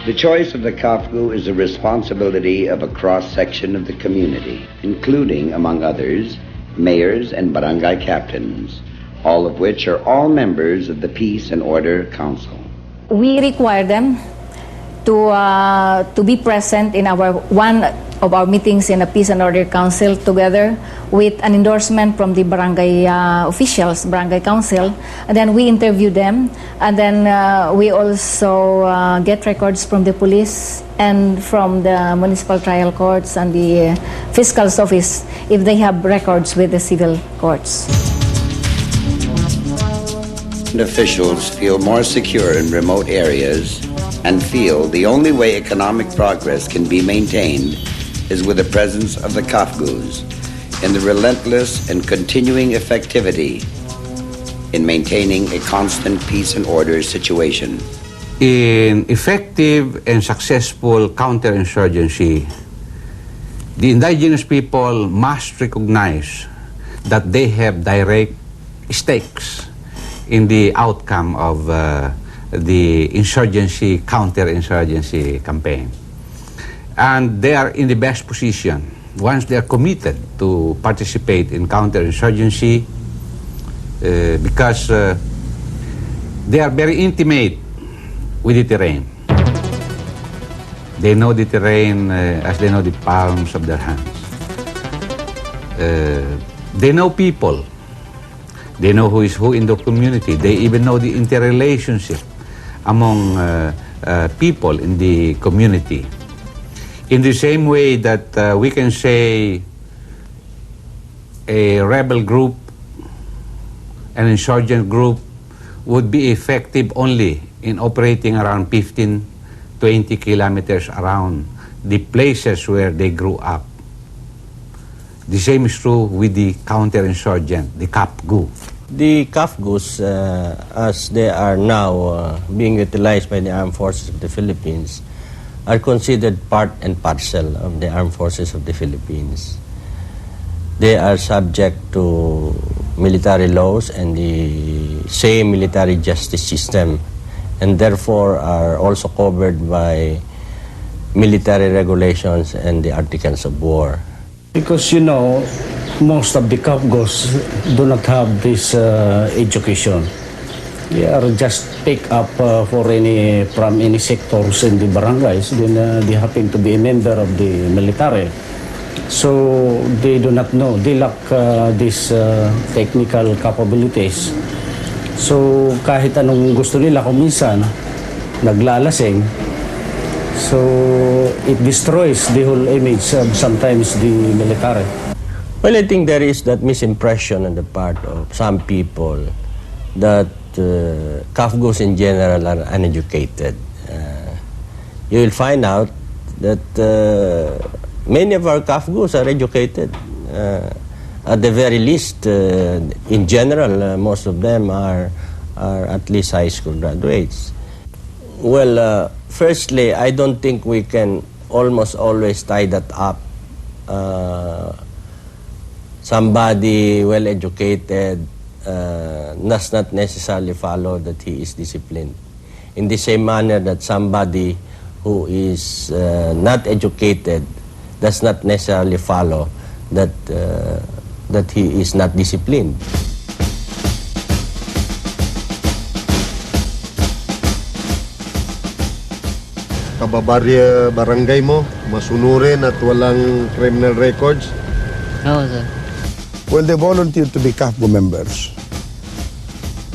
The choice of the CAFGU is the responsibility of a cross-section of the community, including, among others, mayors and barangay captains, all of which are all members of the Peace and Order Council. We require them to be present in one of our meetings in the Peace and Order Council together with an endorsement from the barangay officials, barangay council, and then we interview them, and then we also get records from the police and from the municipal trial courts and the fiscal's office if they have records with the civil courts. Officials feel more secure in remote areas and feel the only way economic progress can be maintained is with the presence of the CAFGUs and the relentless and continuing effectivity in maintaining a constant peace and order situation. In effective and successful counterinsurgency, the indigenous people must recognize that they have direct stakes in the outcome of the insurgency, counterinsurgency campaign. And they are in the best position once they are committed to participate in counterinsurgency because they are very intimate with the terrain. They know the terrain as they know the palms of their hands. They know people. They know who is who in the community. They even know the interrelationship among people in the community. In the same way that we can say a rebel group, an insurgent group would be effective only in operating around 15, 20 kilometers around the places where they grew up. The same is true with the counterinsurgent, the CAFGU. The CAFGUs, as they are now being utilized by the Armed Forces of the Philippines, are considered part and parcel of the Armed Forces of the Philippines. They are subject to military laws and the same military justice system, and therefore are also covered by military regulations and the articles of war. Because, you know, most of the CAFGUs do not have this education. They are just picked up from any sectors in the barangays. Then they happen to be a member of the military. So they do not know. They lack these technical capabilities. So kahit anong gusto nila kung minsan, naglalasing. So it destroys the whole image of sometimes the military. Well, I think there is that misimpression on the part of some people that CAFGUs in general are uneducated. You will find out that many of our CAFGUs are educated. At the very least, in general, most of them are at least high school graduates. Well, firstly, I don't think we can almost always tie that up. Somebody well-educated does not necessarily follow that he is disciplined. In the same manner that somebody who is not educated does not necessarily follow that, that he is not disciplined. Kababarya barangay mo, masunurin at walang criminal records? No, sir. When they volunteered to be CAFGU members,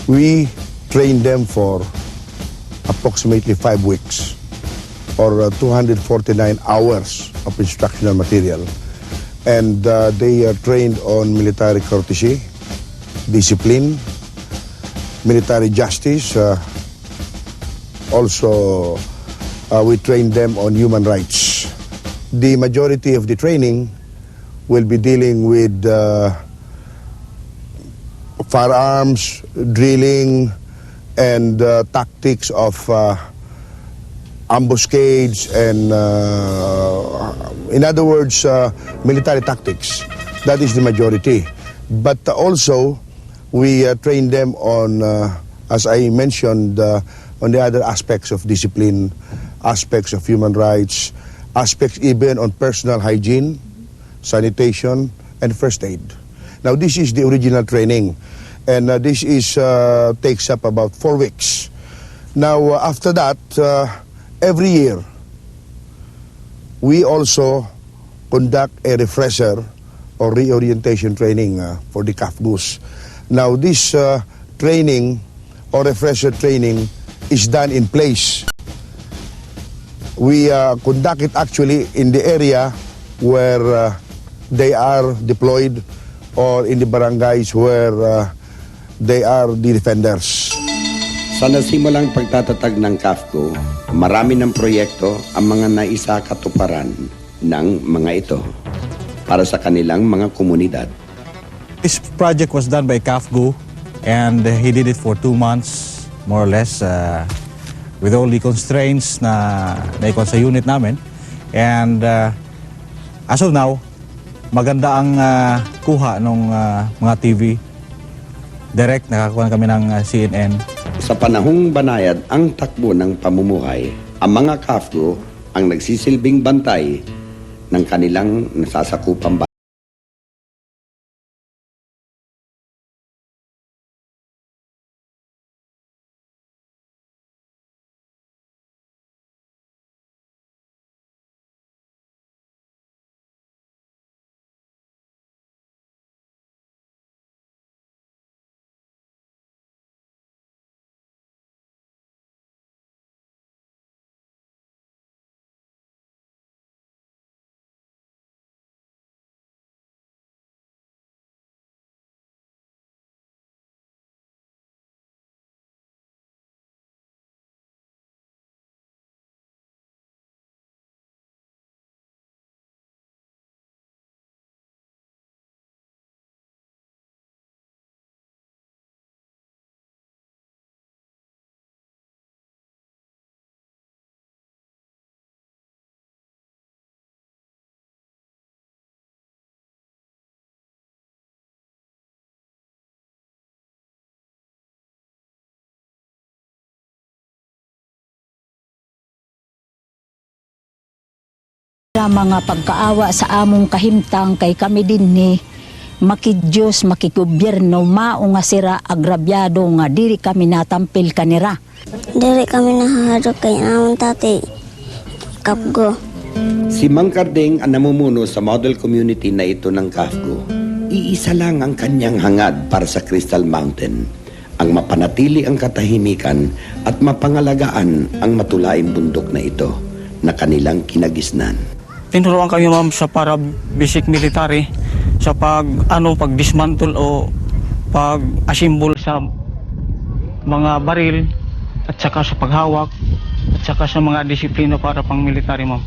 we trained them for approximately 5 weeks or 249 hours of instructional material. And they are trained on military courtesy, discipline, military justice. Also, we trained them on human rights. The majority of the training will be dealing with firearms, drilling, and tactics of ambuscades and, in other words, military tactics. That is the majority. But also, we train them on, as I mentioned, on the other aspects of discipline, aspects of human rights, aspects even on personal hygiene, sanitation, and first aid. Now, this is the original training, and this is takes up about 4 weeks. Now, after that, every year, we also conduct a refresher or reorientation training for the CAFGUs. Now, this training or refresher training is done in place. We conduct it actually in the area where they are deployed or in the barangays where they are the defenders. Sa nasimulang pagtatatag ng CAFGU, marami ng proyekto ang mga naisakatuparan ng mga ito para sa kanilang mga komunidad. This project was done by CAFGU, and he did it for 2 months, more or less, with all the constraints na naikon sa unit namin. And as of now, maganda ang kuha ng mga TV. Direct, nakakuha kami ng CNN. Sa panahong banayad ang takbo ng pamumuhay, ang mga CAFGU ang nagsisilbing bantay ng kanilang nasasakupang bayan. Mga pagkaawa sa among kahimtang kay kami din ni makidyos makikubyerno mao nga sira agrabyado nga diri kami natampil kanira. Diri kami nahadok kay among tati CAFGU. Si Mang Carding ang namumuno sa model community na ito ng CAFGU. Iisa lang ang kanyang hangad para sa Crystal Mountain, ang mapanatili ang katahimikan at mapangalagaan ang matulaing bundok na ito na kanilang kinagisnan. Tinuruan kami ma'am sa para basic military sa pag-dismantle o pag-assemble sa mga baril at saka sa paghawak at saka sa mga disiplina para pang military ma'am.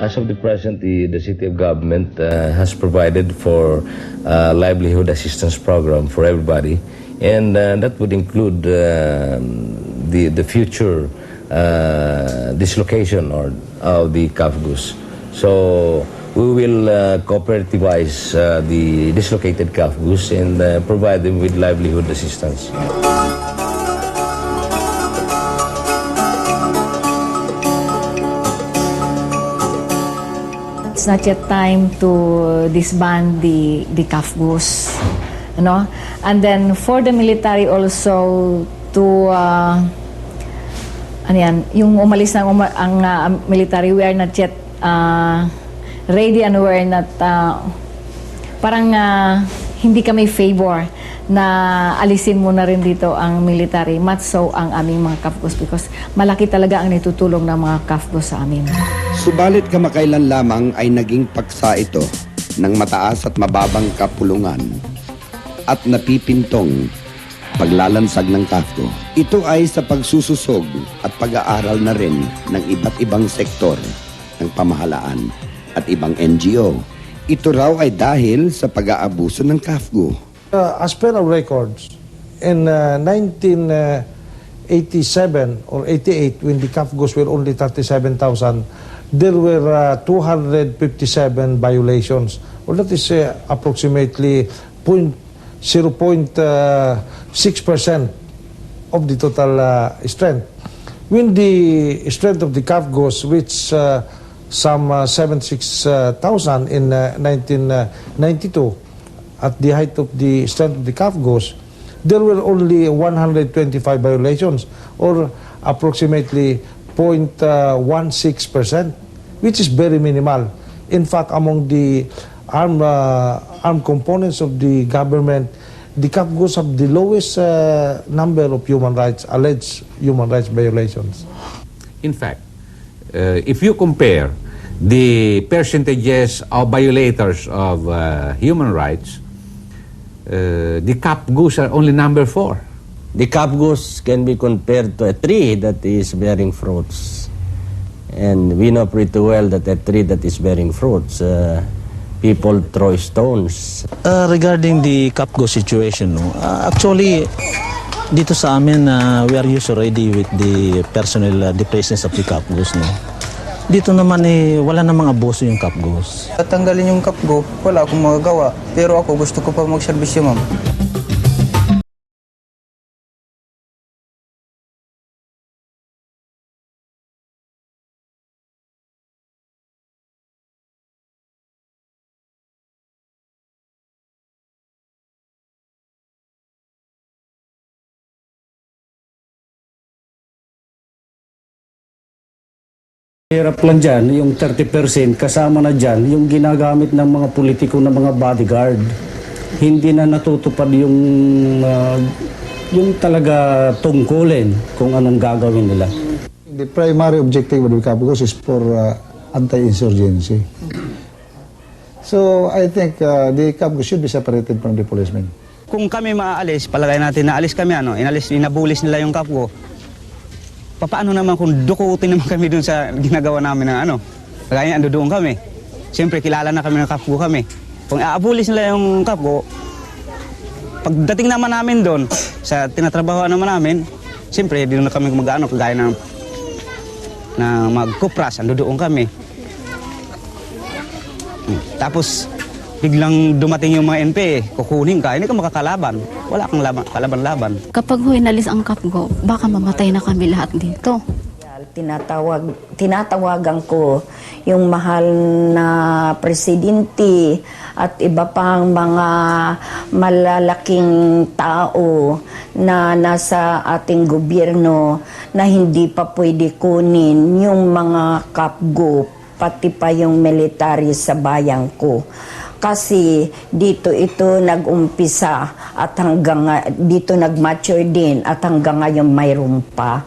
As of the present, the city of government has provided for livelihood assistance program for everybody, and that would include the future dislocation of the CAFGUs. So we will cooperativize the dislocated CAFGUs and provide them with livelihood assistance. It's not yet time to disband the CAFGUs, you know. And then for the military also to ano yan, yung umalis ng ang military, we are not yet ready and we are not parang hindi kami favor na alisin mo na rin dito ang military, much so ang aming mga CAFGUs because malaki talaga ang nitutulong ng mga CAFGUs sa amin. Subalit kamakailan lamang ay naging paksa ito ng mataas at mababang kapulungan at napipintong paglalansag ng CAFGU. Ito ay sa pagsususog at pag-aaral na rin ng iba't ibang sektor ng pamahalaan at ibang NGO. Ito raw ay dahil sa pag-aabuso ng CAFGU. As per our records, in 1987 or 88, when the CAFGUs were only 37,000, there were 257 violations. Well, that is approximately 0.6% of the total strength. When the strength of the CAFGUs reached some 76,000 in 1992, at the height of the strength of the CAFGUs, there were only 125 violations, or approximately 0.16%, which is very minimal. In fact, among the armed components of the government, the CAFGUs have the lowest number of alleged human rights violations. In fact, if you compare the percentages of violators of human rights, the CAFGUs are only number 4. The CAFGUs can be compared to a tree that is bearing fruits. And we know pretty well that a tree that is bearing fruits, people throw stones. Regarding the CAFGU situation, no, actually, dito sa amin, we are used already with the personnel, the presence of the CAFGUs. No? Dito naman wala namang abuso yung CAFGUs. Tatanggalin yung CAFGU, wala akong magagawa. Pero ako gusto ko pa magserbisyo, ma'am. Hirap lang dyan, yung 30% kasama na dyan, yung ginagamit ng mga politiko na mga bodyguard. Hindi na natutupad yung talaga tungkulin kung anong gagawin nila. The primary objective of the CAFGUs is for anti-insurgency. So I think the CAFGUs should be separated from the policemen. Kung kami maaalis, palagay natin naalis kami, inabulis nila yung CAFGU. Paano naman kung dukutin naman kami dun sa ginagawa namin ng kagaya doon kami. Siyempre, kilala na kami ng CAFGU kami. Kung aabulis nila yung CAFGU, pagdating naman namin doon, sa tinatrabahoan naman namin, siyempre, doon na kami kagaya ng magkupras, doon kami. Tapos, biglang dumating yung mga NPA, kukunin ka, hindi ka makakalaban. Wala kang kalaban-laban. Kapag inalis ang CAFGU, baka mamatay na kami lahat dito. Tinatawagan ko yung mahal na presidente at iba pang mga malalaking tao na nasa ating gobyerno na hindi pa pwede kunin yung mga CAFGU, pati pa yung military sa bayan ko. Kasi dito ito nag-umpisa at hanggang dito nag-mature din at hanggang ngayon mayroon pa.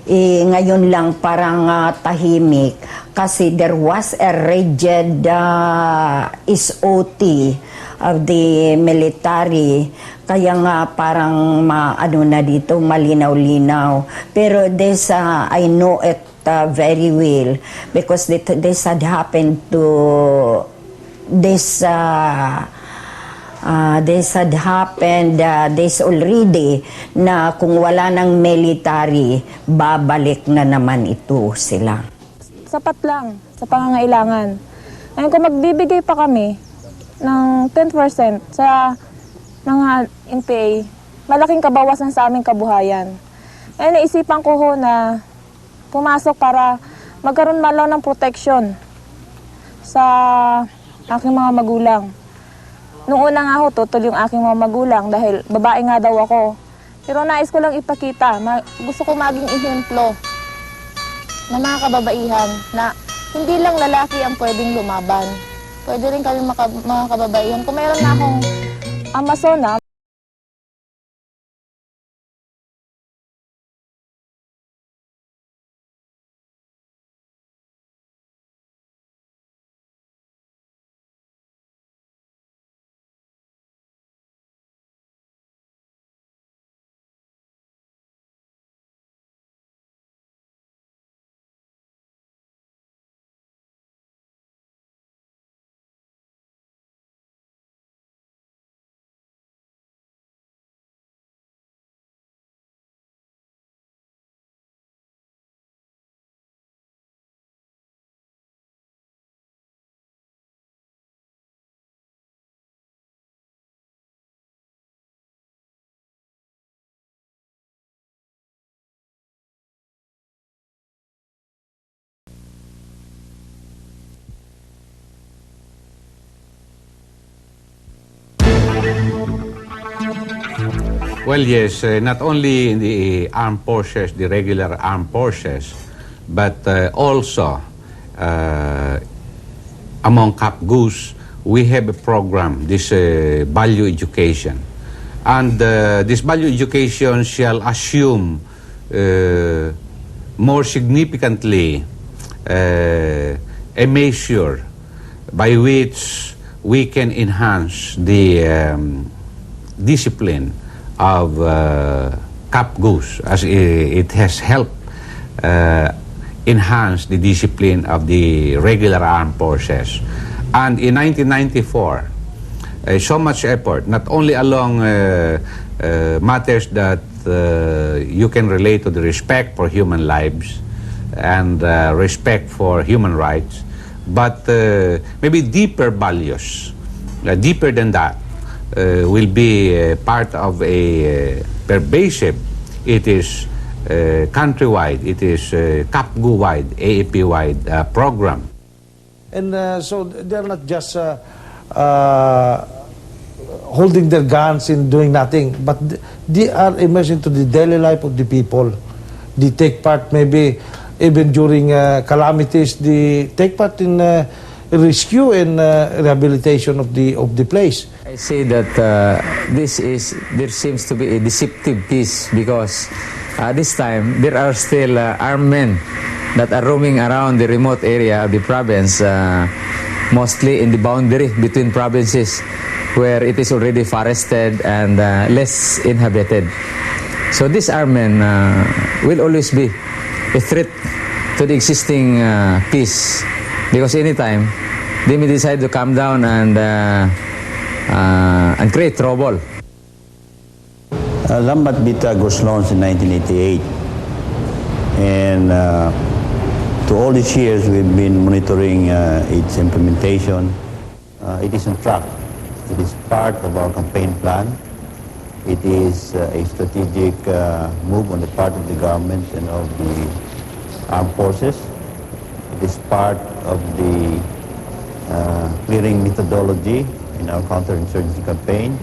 Ngayon lang parang tahimik kasi there was a rigid SOT of the military. Kaya nga parang na dito malinaw-linaw. Pero this I know it very well because this had happened to this had happened this already na kung wala ng military, babalik na naman ito sila. Sapat lang sa pangangailangan. Ngayon kung magbibigay pa kami ng 10% sa mga NPA, malaking kabawasan sa aming kabuhayan. Ngayon naisipan ko ho na pumasok para magkaroon man lang ng protection sa aking mga magulang. Nung una nga ho, tutol yung aking mga magulang dahil babae nga daw ako. Pero nais ko lang ipakita, gusto ko maging ehemplo ng mga kababaihan na hindi lang lalaki ang pwedeng lumaban. Pwede rin kami mga kababaihan. Kung mayroon na akong Amazona, Well, yes, not only in the armed forces, the regular armed forces, but also among CAFGUs, we have a program, this value education. And this value education shall assume more significantly a measure by which we can enhance the discipline of CAFGUs, as it has helped enhance the discipline of the regular armed forces. And in 1994, so much effort, not only along matters that you can relate to the respect for human lives and respect for human rights, but maybe deeper values, deeper than that, will be part of a pervasive, it is countrywide, it is CAFGU-wide, AAP-wide program. And so they're not just holding their guns and doing nothing, but they are immersed into the daily life of the people. They take part maybe even during calamities. They take part in rescue and rehabilitation of the place. I say that there seems to be a deceptive peace because this time there are still armed men that are roaming around the remote area of the province, mostly in the boundary between provinces where it is already forested and less inhabited. So these armed men will always be a threat to the existing peace, because anytime they may decide to come down and create trouble. Lambat Bita was launched in 1988, and to all these years we've been monitoring its implementation. It is on track. It is part of our campaign plan. It is a strategic move on the part of the government and of the armed forces. It is part of the clearing methodology in our counterinsurgency campaign,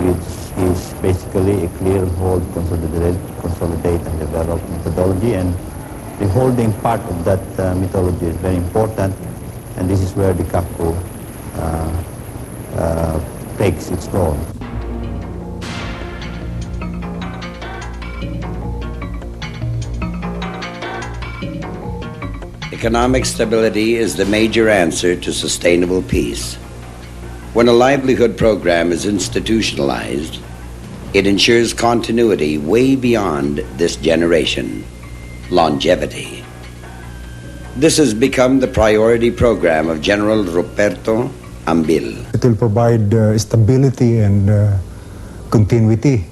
which is basically a clear, hold, consolidate and develop methodology. And the holding part of that methodology is very important, and this is where the CAFGU takes its role. Economic stability is the major answer to sustainable peace. When a livelihood program is institutionalized, it ensures continuity way beyond this generation, longevity. This has become the priority program of General Ruperto Ambil. It will provide stability and continuity.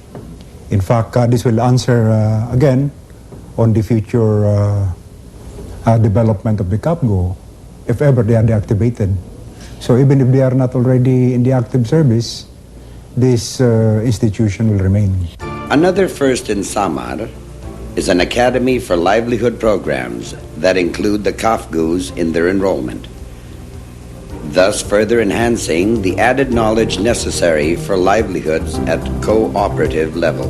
In fact, this will answer again on the future development of the CAFGU, if ever they are deactivated. So even if they are not already in the active service, this institution will remain. Another first in Samar is an academy for livelihood programs that include the CAFGUs in their enrollment, thus further enhancing the added knowledge necessary for livelihoods at cooperative level.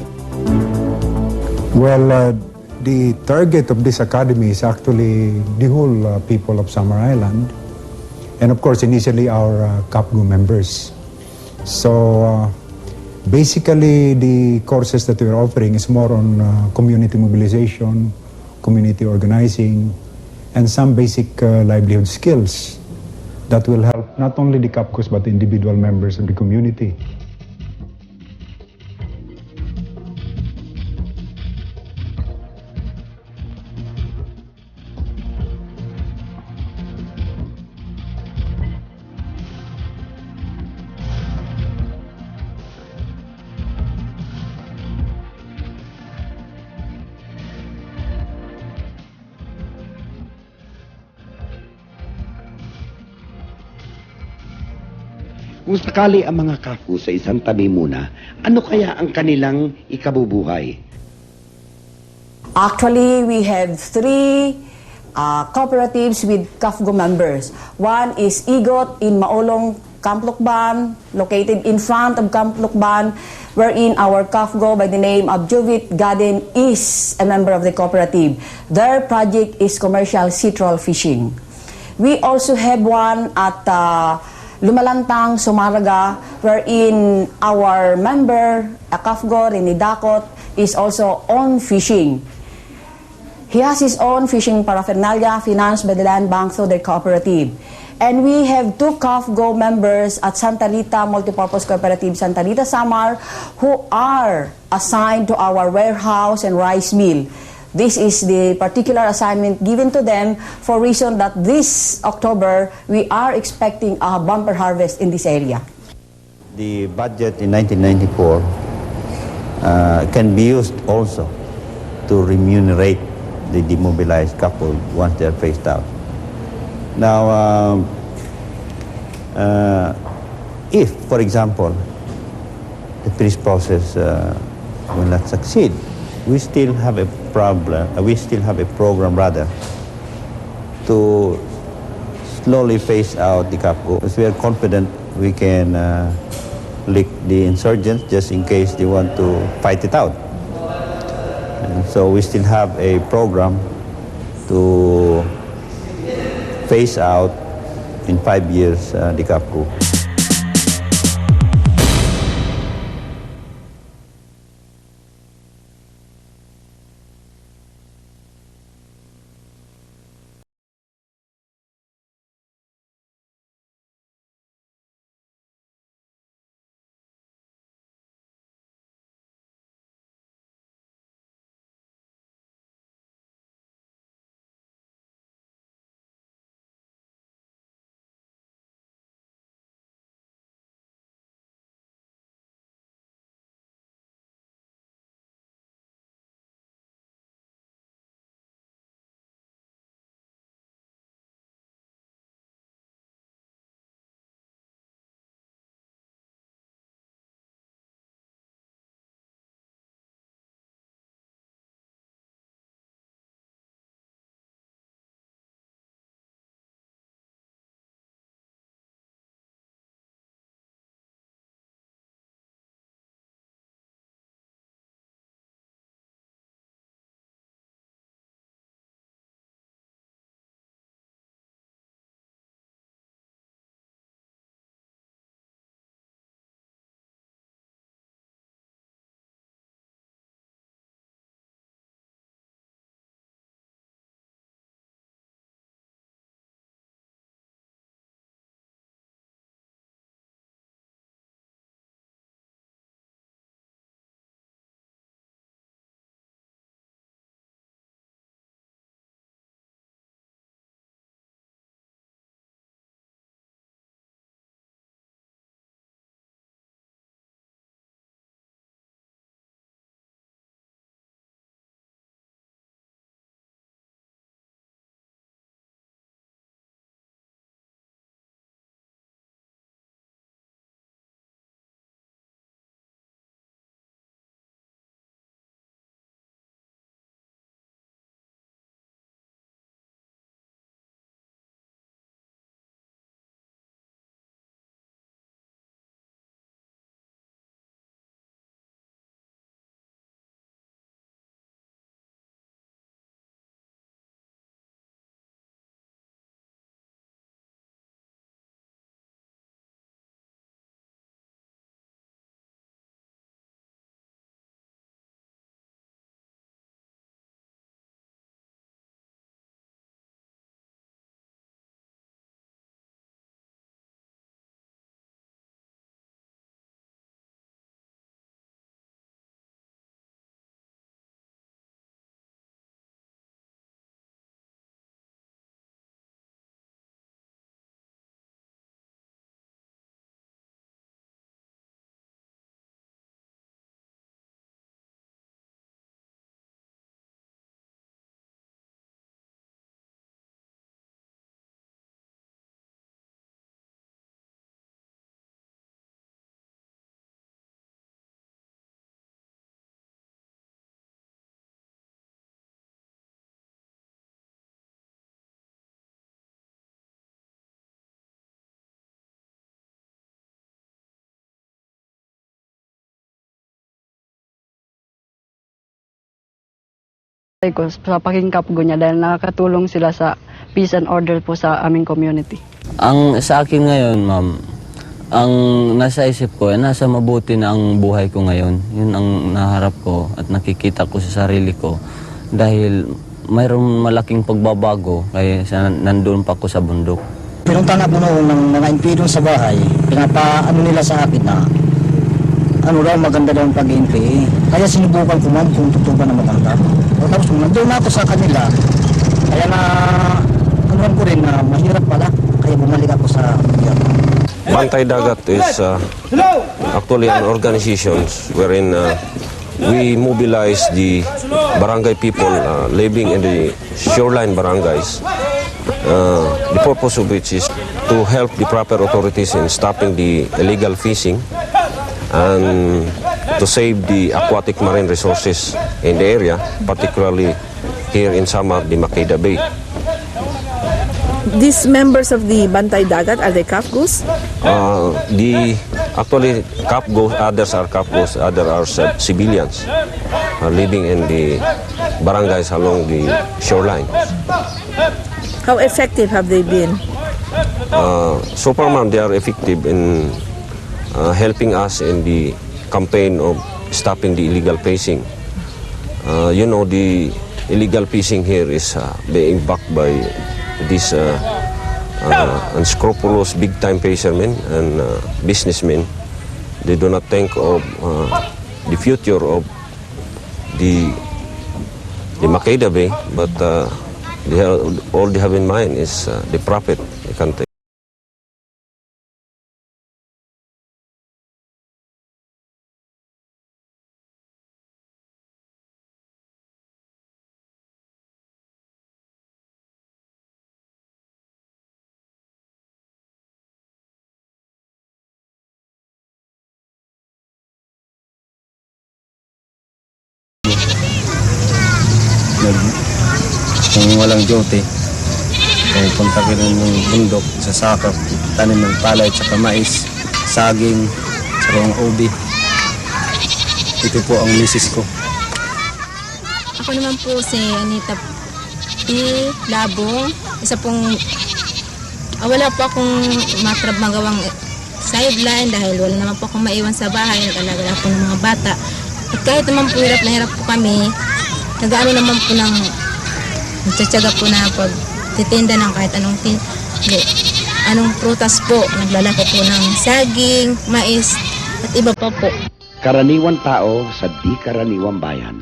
Well, the target of this academy is actually the whole people of Samar Island, and of course initially our CAFGU members. So basically the courses that we're offering is more on community mobilization, community organizing, and some basic livelihood skills that will help not only the CAFGUs but individual members of the community. Kung sakali ang mga CAFGU sa isang tabi muna, ano kaya ang kanilang ikabubuhay? Actually, we have three cooperatives with CAFGU members. One is IGOT in Maolong, Camp Lucban, located in front of Camp Lucban, wherein our CAFGU by the name of Juvit Garden is a member of the cooperative. Their project is commercial citral fishing. We also have one at Lumalantang, Sumaraga, wherein our member, CAFGU, Rene Dakot, is also on fishing. He has his own fishing paraphernalia financed by the Land Bank through their cooperative. And we have two CAFGU members at Santa Rita Multipurpose Cooperative, Santa Rita Samar, who are assigned to our warehouse and rice mill. This is the particular assignment given to them for reason that this October, we are expecting a bumper harvest in this area. The budget in 1994 can be used also to remunerate the demobilized couple once they're phased out. Now, if, for example, the peace process will not succeed, we still have a problem. We still have a program, rather, to slowly phase out the CAFGU. Because we are confident we can lick the insurgents just in case they want to fight it out. And so we still have a program to phase out in 5 years the CAFGU. ko sa pagiging CAFGU niya dahil nakakatulong sila sa peace and order po sa aming community. Ang sa akin ngayon, ma'am, ang nasa isip ko, nasa mabuti na ang buhay ko ngayon. Yun ang naharap ko at nakikita ko sa sarili ko. Dahil mayroong malaking pagbabago kaya nandun pa ako sa bundok. Pinuntan ako noon ng mga impidong sa bahay, pinapaano nila sa akin na ano daw maganda daw ang pag-NPA. Kaya sinubukan ko ma'am kung totoo ba na maganda. O tapos kung nandun ako sa kanila, kaya na anuan ko rin na mahirap pala. Kaya bumalik ako sa gobyerno. Bantay Dagat is actually an organization wherein we mobilize the barangay people living in the shoreline barangays. The purpose of which is to help the proper authorities in stopping the illegal fishing and to save the aquatic marine resources in the area, particularly here in Samar, the Makeda Bay. These members of the Bantay Dagat, are they CAFGUs? Actually CAFGUs, others are CAFGUs, others are civilians living in the barangays along the shoreline. How effective have they been? So far, ma'am, they are effective in helping us in the campaign of stopping the illegal fishing. You know, the illegal fishing here is being backed by these unscrupulous big-time fishermen and businessmen. They do not think of the future of the Makeda Bay, but all they have in mind is the profit they can take. Kung walang duty, punta ka rin ng bundok sa sakop, tanim ng palay at saka mais, saging, saka ang ubi. Ito po ang misis ko. Ako naman po si Anita P. Labong. Isa pong, wala po akong matrab magawang sideline dahil wala naman po akong maiwan sa bahay. Nag-alaga lang po ng mga bata. At kahit naman po hirap na hirap po kami, nag-ano naman po ng nagtsatsaga po na pagtitinda ng kahit anong prutas po. Naglalako po ng saging, mais, at iba pa po. Karaniwang tao sa di karaniwang bayan.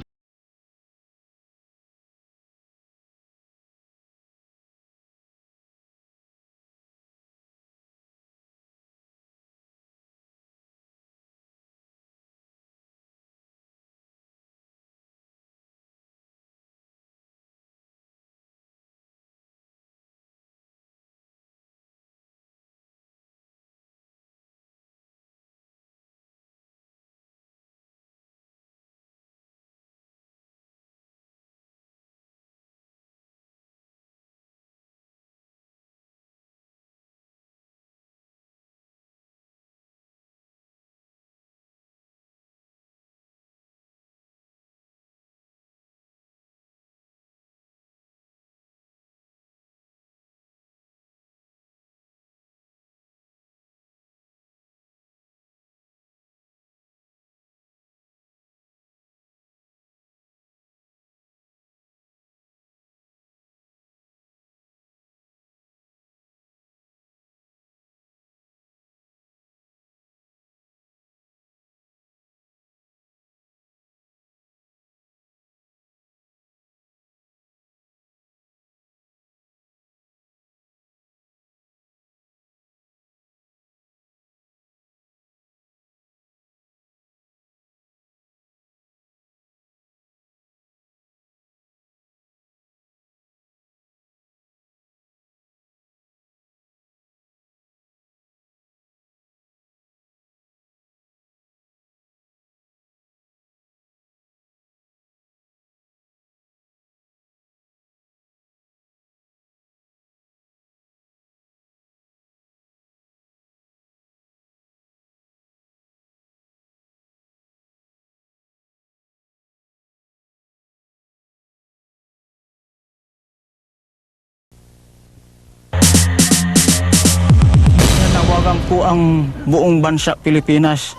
panawagan po ang buong bansa Pilipinas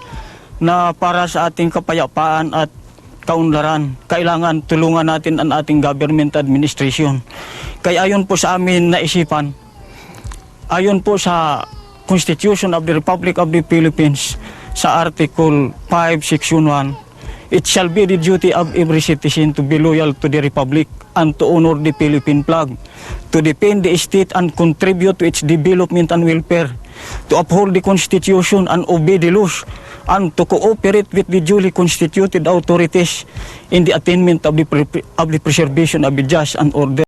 na para sa ating kapayapaan at kaunlaran, kailangan tulungan natin ang ating government administration. Kaya ayon po sa amin naisipan, ayon po sa Constitution of the Republic of the Philippines, sa Article 5, Section 1, it shall be the duty of every citizen to be loyal to the Republic and to honor the Philippine flag, to defend the state and contribute to its development and welfare, to uphold the Constitution and obey the laws, and to cooperate with the duly constituted authorities in the attainment of the preservation of the just and order.